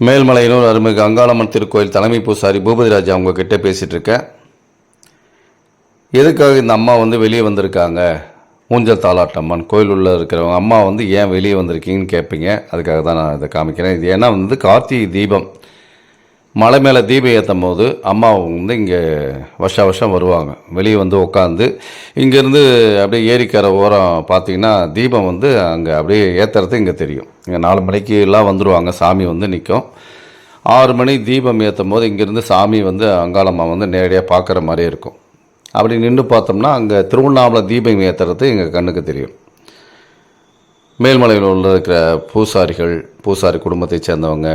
மேல்மலையனூர் அருள்மிகு அங்காளம்மன் திருக்கோயில் தலைமை பூசாரி பூபதிராஜா அவங்க கிட்டே பேசிகிட்டு இருக்கேன். எதுக்காக இந்த அம்மா வெளியே வந்திருக்காங்க, ஊஞ்சல் தாளாட்டம்மன் கோயில் உள்ளே இருக்கிறவங்க அம்மா ஏன் வெளியே வந்திருக்கீங்கன்னு கேட்பீங்க. அதுக்காக தான் நான் இதை காமிக்கிறேன். இது ஏன்னா கார்த்திகை தீபம் மலை மேலே தீபம் ஏற்றும் போது அம்மா இங்கே வருஷம் வருவாங்க. வெளியே உட்காந்து இங்கேருந்து அப்படியே ஏரிக்கரை ஓரம் பார்த்தீங்கன்னா தீபம் அங்கே அப்படியே ஏற்றுறது இங்கே தெரியும். இங்கே 4 மணிக்கு எல்லாம் வந்துடுவாங்க. சாமி நிற்கும். 6 மணி தீபம் ஏற்றும் போது இங்கேருந்து சாமி அங்காளம்மா நேரடியாக பார்க்குற மாதிரியே இருக்கும். அப்படி நின்று பார்த்தோம்னா அங்கே திருவண்ணாமலை தீபம் ஏற்றுறது எங்கள் கண்ணுக்கு தெரியும். மேல்மலையில் உள்ள இருக்கிற பூசாரி குடும்பத்தை சேர்ந்தவங்க,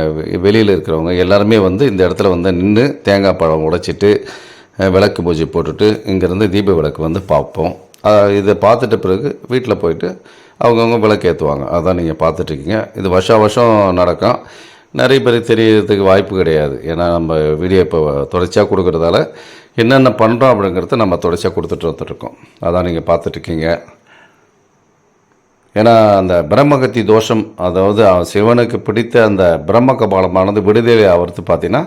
வெளியில் இருக்கிறவங்க எல்லாருமே இந்த இடத்துல நின்று தேங்காய் பழம் உடைச்சிட்டு விளக்கு பூஜை போட்டுட்டு இங்கேருந்து தீப விளக்கு பார்ப்போம். இதை பார்த்துட்ட பிறகு வீட்டில் போயிட்டு அவங்கவுங்க விளக்கு ஏற்றுவாங்க. அதான் நீங்கள் பார்த்துட்ருக்கீங்க. இது வருஷம் நடக்கும். நிறைய பேர் தெரியறதுக்கு வாய்ப்பு கிடையாது. ஏன்னா நம்ம வீடியோ இப்போ தொடர்ச்சியாக கொடுக்குறதால என்னென்ன பண்ணுறோம் அப்படிங்கிறத நம்ம தொடர்ச்சியாக கொடுத்துட்டு வந்துட்டுருக்கோம். அதான் நீங்கள் பார்த்துட்ருக்கீங்க. ஏன்னா அந்த பிரம்மகத்தி தோஷம், அதாவது சிவனுக்கு பிடித்த அந்த பிரம்ம கபாலமானது விடுதலை ஆகிறது பார்த்தீங்கன்னா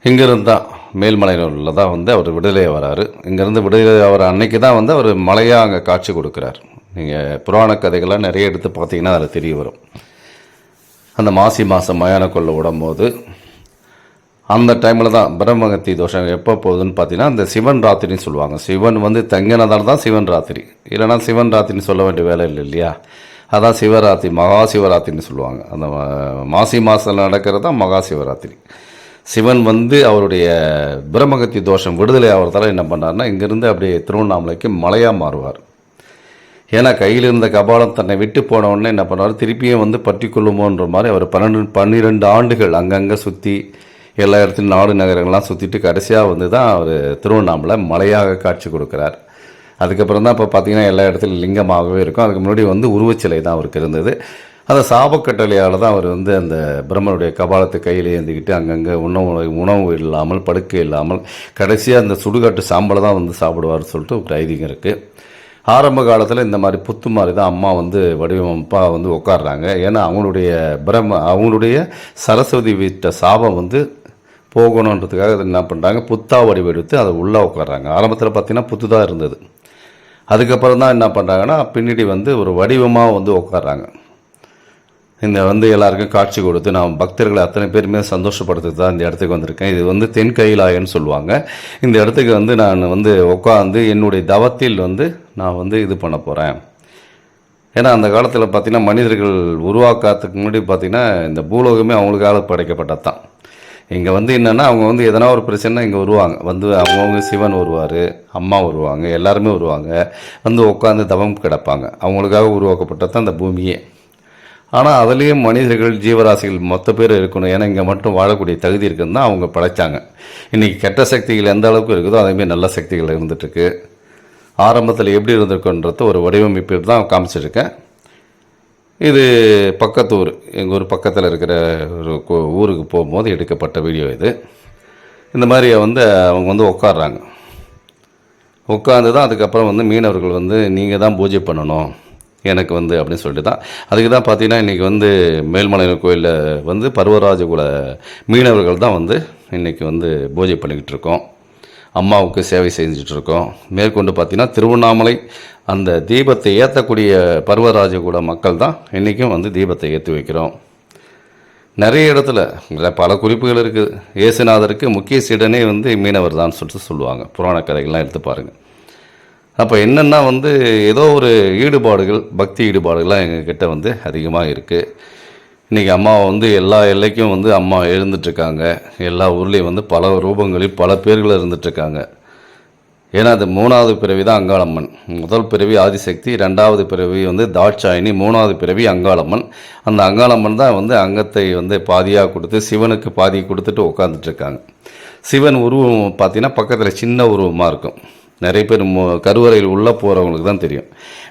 இங்கேருந்து தான் மேல்மலையூரில் தான் அவர் விடுதலை வராரு. இங்கேருந்து விடுதலை ஆகிற அன்னைக்கு தான் அவர் மலையாக அங்கே காட்சி கொடுக்குறார். நீங்கள் புராண கதைகள்லாம் நிறைய எடுத்து பார்த்தீங்கன்னா அதில் தெரிய வரும். அந்த மாசி மாதம் மயான கொள்ள விடும்போது அந்த டைமில் தான் பிரம்மகத்தி தோஷம் எப்போ போகுதுன்னு பார்த்தீங்கன்னா அந்த சிவன் ராத்திரின்னு சொல்லுவாங்க. சிவன் தங்கினதால் தான் சிவன் ராத்திரி, இல்லைனா சிவன் ராத்திரின்னு சொல்ல வேண்டிய வேலை இல்லை இல்லையா. அதான் சிவராத்திரி, மகா சிவராத்திரின்னு சொல்லுவாங்க. அந்த மாசி மாதத்தில் நடக்கிறது தான் மகா சிவராத்திரி. சிவன் அவருடைய பிரம்மகத்தி தோஷம் விடுதலை ஆகிறதால என்ன பண்ணார்னா இங்கேருந்து அப்படியே திருவண்ணாமலைக்கு மலையாக மாறுவார். ஏன்னா கையில் இருந்த கபாலம் தன்னை விட்டு போன உடனே என்ன பண்ணுவார், திருப்பியும் பற்றி கொள்ளுமோன்ற மாதிரி அவர் 12 ஆண்டுகள் அங்கங்கே சுற்றி எல்லா இடத்துலையும் நாடு நகரங்கள்லாம் சுற்றிட்டு கடைசியாக தான் அவர் திருவண்ணாமலை மலையாக காட்சி கொடுக்குறார். அதுக்கப்புறம் தான் இப்போ பார்த்திங்கன்னா எல்லா இடத்துலையும் லிங்கமாகவே இருக்கும். அதுக்கு முன்னாடி உருவச்சிலை தான் அவருக்கு இருந்தது. அந்த சாபக்கட்டளையால் தான் அவர் அந்த பிரம்மனுடைய கபாலத்தை கையில் ஏந்திக்கிட்டு அங்கங்கே உணவு இல்லாமல் படுக்கை இல்லாமல் கடைசியாக அந்த சுடுகாட்டு சாம்பலை தான் சாப்பிடுவார்னு சொல்லிட்டு ஒரு ஐதீகம் இருக்குது. ஆரம்ப காலத்தில் இந்த மாதிரி புத்து மாதிரி தான் அம்மா வடிவமைப்பாக உட்காடுறாங்க. ஏன்னா அவங்களுடைய சரஸ்வதி வீட்ட சாபம் போகணுன்றதுக்காக என்ன பண்ணுறாங்க, புத்தா வடிவெடுத்து அதை உள்ளே உட்காடுறாங்க. ஆரம்பத்தில் பார்த்திங்கன்னா புத்து தான் இருந்தது. அதுக்கப்புறம் தான் என்ன பண்ணுறாங்கன்னா பின்னாடி ஒரு வடிவமாக உட்காடுறாங்க. இந்த எல்லாருக்கும் காட்சி கொடுத்து நான் பக்தர்களை அத்தனை பேருமே சந்தோஷப்படுத்துறது தான் இந்த இடத்துக்கு வந்திருக்கேன். இது தென் கைலாயன்னு சொல்லுவாங்க. இந்த இடத்துக்கு நான் உட்காந்து என்னுடைய தவத்தில் நான் இது பண்ண போகிறேன். ஏன்னா அந்த காலத்தில் பார்த்திங்கன்னா மனிதர்கள் உருவாக்காததுக்கு முன்னாடி பார்த்திங்கன்னா இந்த பூலோகமே அவங்களுக்காக படைக்கப்பட்டது தான். இங்கே என்னென்னா அவங்க எதனா ஒரு பிரச்சனை இங்கே வருவாங்க. அவங்கவுங்க சிவன் வருவார், அம்மா வருவாங்க, எல்லாருமே வருவாங்க, உட்காந்து தவம் கிடப்பாங்க. அவங்களுக்காக உருவாக்கப்பட்டது தான் இந்த பூமியே. ஆனால் அதுலேயும் மனிதர்கள் ஜீவராசிகள் மொத்த பேர் இருக்கணும். ஏன்னா இங்கே மட்டும் வாழக்கூடிய தகுதி இருக்குன்னு தான் அவங்க படைத்தாங்க. இன்றைக்கி கெட்ட சக்திகள் எந்த அளவுக்கு இருக்குதோ அதேமாதிரி நல்ல சக்திகள் இருந்துகிட்ருக்கு. ஆரம்பத்தில் எப்படி இருந்திருக்குன்றது ஒரு வடிவமைப்பு தான் காமிச்சிருக்கேன். இது பக்கத்து ஊர், எங்கள் ஊர் பக்கத்தில் இருக்கிற ஒரு ஊருக்கு போகும்போது எடுக்கப்பட்ட வீடியோ இது. இந்த மாதிரி அவங்க உட்காடுறாங்க. உட்காந்து தான் அதுக்கப்புறம் மீனவர்கள் நீங்கள் தான் பூஜை பண்ணணும் எனக்கு அப்படின்னு சொல்லிட்டு தான். அதுக்கு தான் பார்த்தீங்கன்னா இன்றைக்கி மேல்மலையனூர் கோயிலில் பருவராஜகுல மீனவர்கள் தான் இன்றைக்கி பூஜை பண்ணிக்கிட்டு இருக்கோம். அம்மாவுக்கு சேவை செஞ்சிட்ருக்கோம். மேற்கொண்டு பார்த்திங்கன்னா திருவண்ணாமலை அந்த தீபத்தை ஏற்றக்கூடிய பருவராஜகுல மக்கள் தான் இன்றைக்கும் தீபத்தை ஏற்றி வைக்கிறோம். நிறைய இடத்துல பல குறிப்புகள் இருக்குது. இயேசுநாதருக்கு முக்கிய சீடனே மீனவர் தான் சொல்லிட்டு சொல்லுவாங்க. புராண கதைகள்லாம் எடுத்து பாருங்கள். அப்போ என்னென்னா ஏதோ ஒரு ஈடுபாடுகள், பக்தி ஈடுபாடுகள்லாம் எங்ககிட்ட அதிகமாக இருக்குது. இன்றைக்கி அம்மா எல்லா எல்லைக்கும் அம்மா எழுந்துட்டுருக்காங்க. எல்லா ஊர்லேயும் பல ரூபங்களில் பல பேர்கள் இருந்துகிட்ருக்காங்க. ஏன்னா அது 3வது பிறவி தான் அங்காளம்மன். முதல் பிறவி ஆதிசக்தி, 2வது பிறவி தாட்சாயினி, 3வது பிறவி அங்காளம்மன். அந்த அங்காளம்மன் தான் அங்கத்தை பாதியாக கொடுத்து சிவனுக்கு பாதி கொடுத்துட்டு உட்காந்துட்ருக்காங்க. சிவன் உருவம் பார்த்திங்கன்னா பக்கத்தில் சின்ன உருவமாக இருக்கும். நிறைய பேர் கருவறையில் உள்ளே போகிறவங்களுக்கு தான் தெரியும்.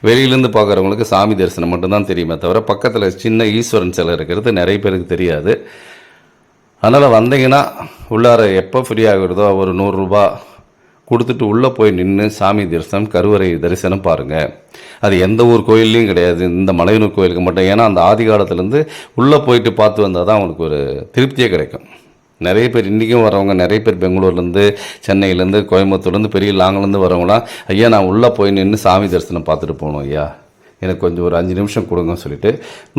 வெளியிலேருந்து பார்க்குறவங்களுக்கு சாமி தரிசனம் மட்டும்தான் தெரியுமே தவிர பக்கத்தில் சின்ன ஈஸ்வரன் சிலை இருக்கிறது நிறைய பேருக்கு தெரியாது. அதனால் வந்தீங்கன்னா உள்ளார எப்போ ஃப்ரீ ஆகிடுதோ ஒரு 100 ரூபா கொடுத்துட்டு உள்ளே போய் நின்று சாமி தரிசனம், கருவறை தரிசனம் பாருங்கள். அது எந்த ஊர் கோயில்லையும் கிடையாது, இந்த மலையனூர் கோயிலுக்கு மட்டும். ஏன்னா அந்த ஆதி காலத்துலேருந்து உள்ளே போயிட்டு பார்த்து வந்தால் தான் அவனுக்கு ஒரு திருப்தியே கிடைக்கும். நிறைய பேர் இன்றைக்கும் வரவங்க, நிறைய பேர் பெங்களூர்லேருந்து, சென்னையிலேருந்து, கோயம்புத்தூர்லேருந்து, பெரிய லாங்கிலேருந்து வரவங்களாம், ஐயா நான் உள்ளே போய் நின்று சாமி தரிசனம் பார்த்துட்டு போகணும் ஐயா, எனக்கு கொஞ்சம் ஒரு 5 நிமிஷம் கொடுங்கன்னு சொல்லிட்டு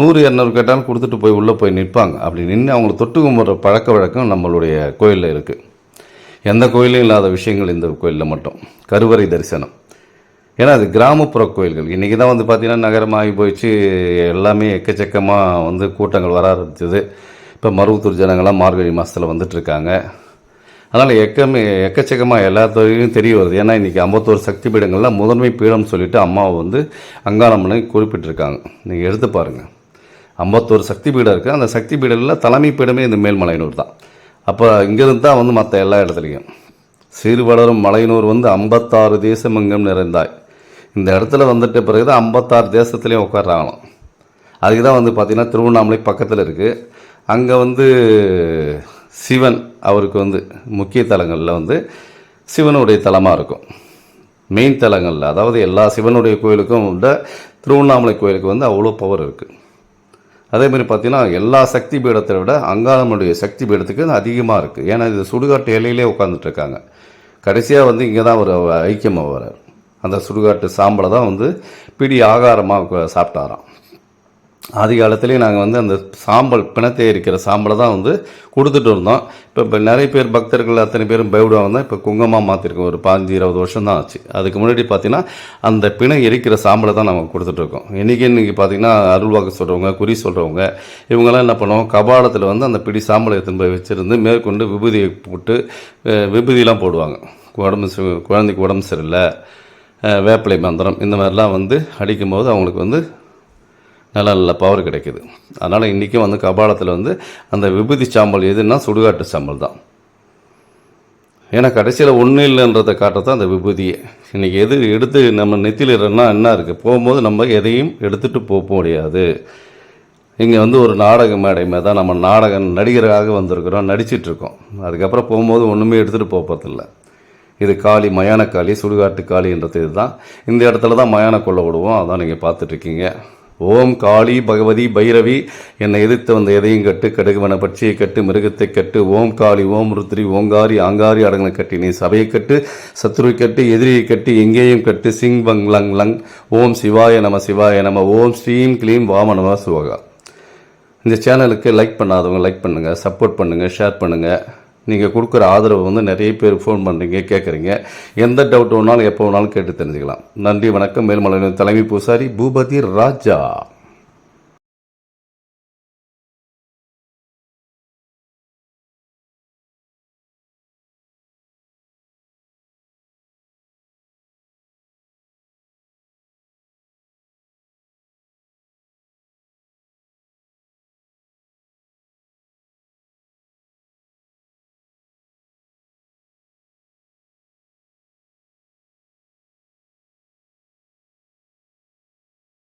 100-200 கேட்டாலும் கொடுத்துட்டு போய் உள்ளே போய் நிற்பாங்க. அப்படி நின்று அவங்களை தொட்டு கும்பிட்ற பழக்க வழக்கம் நம்மளுடைய கோயிலில் இருக்குது. எந்த கோயிலும் இல்லாத விஷயங்கள் இந்த கோயிலில் மட்டும். கருவறை தரிசனம். ஏன்னா அது கிராமப்புற கோயில்கள். இன்றைக்கி தான் வந்து பார்த்திங்கன்னா நகரமாகி போயிடுச்சு, எல்லாமே எக்கச்சக்கமாக கூட்டங்கள் வர ஆரம்பிச்சது. இப்போ மருவத்தூர் ஜனங்கள்லாம் மார்கழி மாதத்தில் வந்துட்டுருக்காங்க. அதனால் எக்கச்சக்கமாக எல்லா தொழிலும் தெரிய வருது. ஏன்னா இன்றைக்கி 51 சக்தி பீடங்களில் முதன்மை பீடம் சொல்லிவிட்டு அம்மாவை அங்காளம்மனை குறிப்பிட்டிருக்காங்க. நீங்கள் எடுத்து பாருங்கள், 51 சக்தி பீடம் இருக்குது. அந்த சக்தி பீடங்களில் தலைமை பீடமே இந்த மேல்மலையனூர் தான். அப்போ இங்கேருந்து தான் மற்ற எல்லா இடத்துலையும் சீர் வளரும் மலையனூர் 56 தேசமெங்கும் நிறைந்தாய். இந்த இடத்துல வந்துட்ட பிறகு தான் 56 தேசத்துலேயும் உட்கார்றாங்களாம். அதுக்கு தான் பார்த்திங்கன்னா திருவண்ணாமலை பக்கத்தில் இருக்குது. அங்கே சிவன் அவருக்கு முக்கிய தலங்களில் சிவனுடைய தலமாக இருக்கும். மெயின் தலங்களில், அதாவது எல்லா சிவனுடைய கோயிலுக்கும் திருவண்ணாமலை கோயிலுக்கு அவ்வளோ பவர் இருக்குது. அதேமாதிரி பார்த்திங்கன்னா எல்லா சக்தி பீடத்தை விட அங்காளம்மனுடைய சக்தி பீடத்துக்கு அதிகமாக இருக்குது. ஏன்னா இது சுடுகாட்டு இலையிலே உட்காந்துட்ருக்காங்க. கடைசியாக இங்கே தான் ஒரு ஐக்கியமாக வரார். அந்த சுடுகாட்டு சாம்பலை தான் பிடி ஆகாரமாக சாப்பிட்டாராம். ஆதி காலத்துலேயும் நாங்கள் அந்த சாம்பல், பிணத்தை இருக்கிற சாம்பலை தான் கொடுத்துட்டு இருந்தோம். இப்போ நிறைய பேர் பக்தர்கள் அத்தனை பேரும் பயப்படுவாங்க தான். இப்போ குங்கமாக மாற்றிருக்கோம். ஒரு 15-20 வருஷம் தான் ஆச்சு. அதுக்கு முன்னாடி பார்த்திங்கன்னா அந்த பிணம் எரிக்கிற சாம்பலை தான் நம்ம கொடுத்துட்ருக்கோம். இன்றைக்கி பார்த்திங்கன்னா அருள்வாக்கு சொல்கிறவங்க, குறி சொல்கிறவங்க, இவங்கெல்லாம் என்ன பண்ணுவோம், கபாலத்தில் அந்த பிடி சாம்பலை எடுத்துன்னு போய் வச்சுருந்து மேற்கொண்டு விபூதியை போட்டு விபூதியெலாம் போடுவாங்க. குழந்தைக்கு உடம்பு சரியில்லை, வேப்பிலை மந்திரம், இந்த மாதிரிலாம் அடிக்கும்போது அவங்களுக்கு நல்ல பவர் கிடைக்குது. அதனால் இன்றைக்கும் கபாலத்தில் அந்த விபூதி சாம்பல் எதுன்னா சுடுகாட்டு சாம்பல் தான். ஏன்னா கடைசியில் ஒன்றும் இல்லைன்றதை காட்டுறது அந்த விபூதியை. இன்றைக்கி எது எடுத்து நம்ம நெத்திலிடுறோன்னா என்ன இருக்குது, போகும்போது நம்ம எதையும் எடுத்துகிட்டு போக முடியாது. இங்கே ஒரு நாடக மேடை மாதிரி தான் நம்ம நடிகராக வந்திருக்கிறோம், நடிச்சிட்ருக்கோம். அதுக்கப்புறம் போகும்போது ஒன்றுமே எடுத்துகிட்டு போகிறதில்ல. இது காளி, மயான காளி, சுடுகாட்டு காளின்றது இதுதான். இந்த இடத்துல தான் மயான கொள்ள விடுவோம். அதான் நீங்கள் பார்த்துட்ருக்கீங்க. ஓம் காளி பகவதி பைரவி, என்னை எதிர்த்து எதையும் கட்டு, கடுகுவன பட்சியை கட்டு, மிருகத்தை கட்டு. ஓம் காளி, ஓம் ருத்ரி, ஓங்காரி, ஆங்காரி அடங்கனை கட்டி, நீ சபையை கட்டு, சத்ருவை கட்டு, எதிரியை கட்டு, எங்கேயும் கட்டு. சிங் பங் லங் லங். ஓம் சிவாய நம, சிவாய நம. ஓம் ஸ்ரீம் க்ளீம் வாம நம சிவகா. இந்த சேனலுக்கு லைக் பண்ணாதவங்க லைக் பண்ணுங்கள், சப்போர்ட் பண்ணுங்கள், ஷேர் பண்ணுங்கள். நீங்கள் கொடுக்குற ஆதரவு நிறைய பேர் ஃபோன் பண்ணுறீங்க, கேட்குறீங்க. எந்த டவுட் வேணாலும் எப்போ வேணாலும் கேட்டு தெரிஞ்சுக்கலாம். நன்றி, வணக்கம். மேல்மலையனூர் தலைமை பூசாரி பூபதி ராஜா.